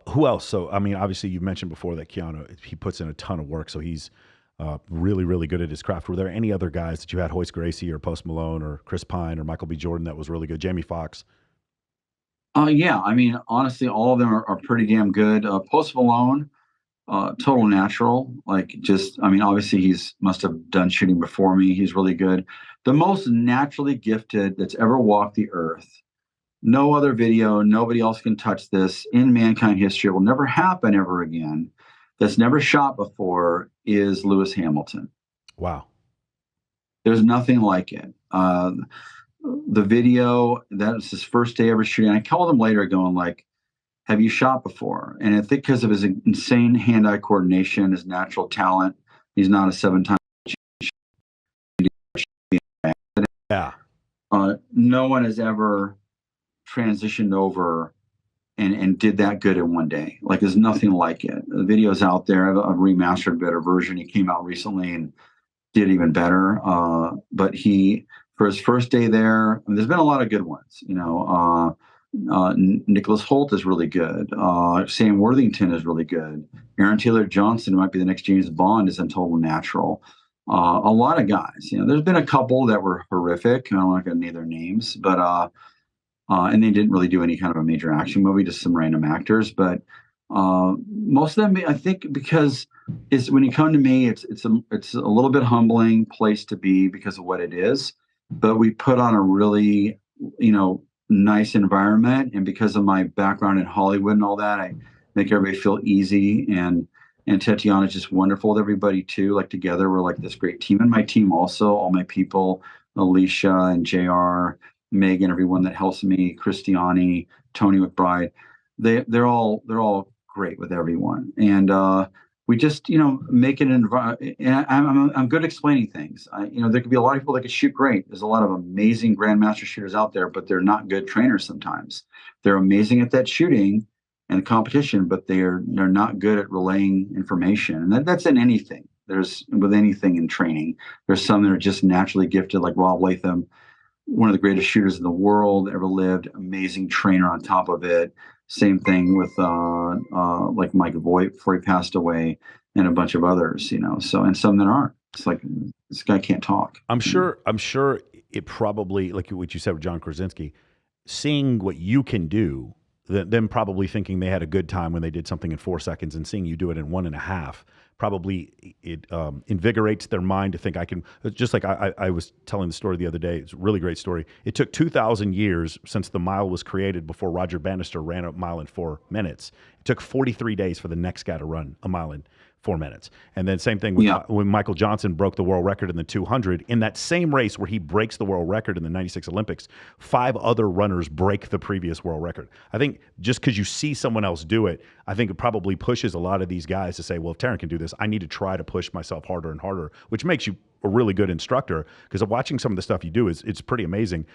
Who else? So, I mean, obviously, you've mentioned before that Keanu, he puts in a ton of work, so he's really, really good at his craft. Were there any other guys that you had, Hoist Gracie or Post Malone or Chris Pine or Michael B. Jordan, that was really good? Jamie Foxx? Yeah, I mean, honestly, all of them are pretty damn good. Post Malone, total natural. Like, just, I mean, obviously, he's must have done shooting before me. He's really good. The most naturally gifted that's ever walked the earth. No other video, nobody else can touch this in mankind history. It will never happen ever again. That's never shot before is Lewis Hamilton. Wow. There's nothing like it. The video, that was his first day ever shooting. I called him later going like, have you shot before? And I think because of his insane hand-eye coordination, his natural talent, he's not a seven-time. Yeah. No one has ever transitioned over and did that good in one day. Like there's nothing like it. The video's out there. I've remastered better version. He came out recently and did even better. But he, for his first day there, I mean, there's been a lot of good ones. Nicholas Holt is really good. Sam Worthington is really good. Aaron Taylor Johnson, who might be the next James Bond, is in total natural. A lot of guys. There's been a couple that were horrific. I'm not going to name their names, but and they didn't really do any kind of a major action movie, just some random actors. But most of them, I think, because is when you come to me, it's a little bit humbling place to be because of what it is. But we put on a really, nice environment, and because of my background in Hollywood and all that, I make everybody feel easy. And Tatiana's just wonderful with everybody too. Like together, we're like this great team, and my team also, all my people, Alicia and Jr. Megan, everyone that helps me, Christiani, Tony McBride, they're all great with everyone, and we just make it an environment. And I'm good at explaining things. There could be a lot of people that could shoot great. There's a lot of amazing grandmaster shooters out there, but they're not good trainers sometimes. They're amazing at that shooting and competition, but they're not good at relaying information, and that's in anything. There's with anything in training. There's some that are just naturally gifted, like Rob Latham, one of the greatest shooters in the world ever lived, amazing trainer on top of it. Same thing with like Mike Voigt before he passed away, and a bunch of others. So, and some that aren't. It's like this guy can't talk. I'm sure. I'm sure it probably, like what you said with John Krasinski, seeing what you can do, them probably thinking they had a good time when they did something in 4 seconds, and seeing you do it in 1.5, probably it invigorates their mind to think I can. Just like I was telling the story the other day, it's a really great story. It took 2,000 years since the mile was created before Roger Bannister ran a mile in 4 minutes. It took 43 days for the next guy to run a mile in 4 minutes. And then same thing with Yeah, when Michael Johnson broke the world record in the 200. In that same race where he breaks the world record in the 96 Olympics, 5 other runners break the previous world record. I think just because you see someone else do it, I think it probably pushes a lot of these guys to say, well, if Taryn can do this, I need to try to push myself harder and harder, which makes you a really good instructor, because watching some of the stuff you do is it's pretty amazing.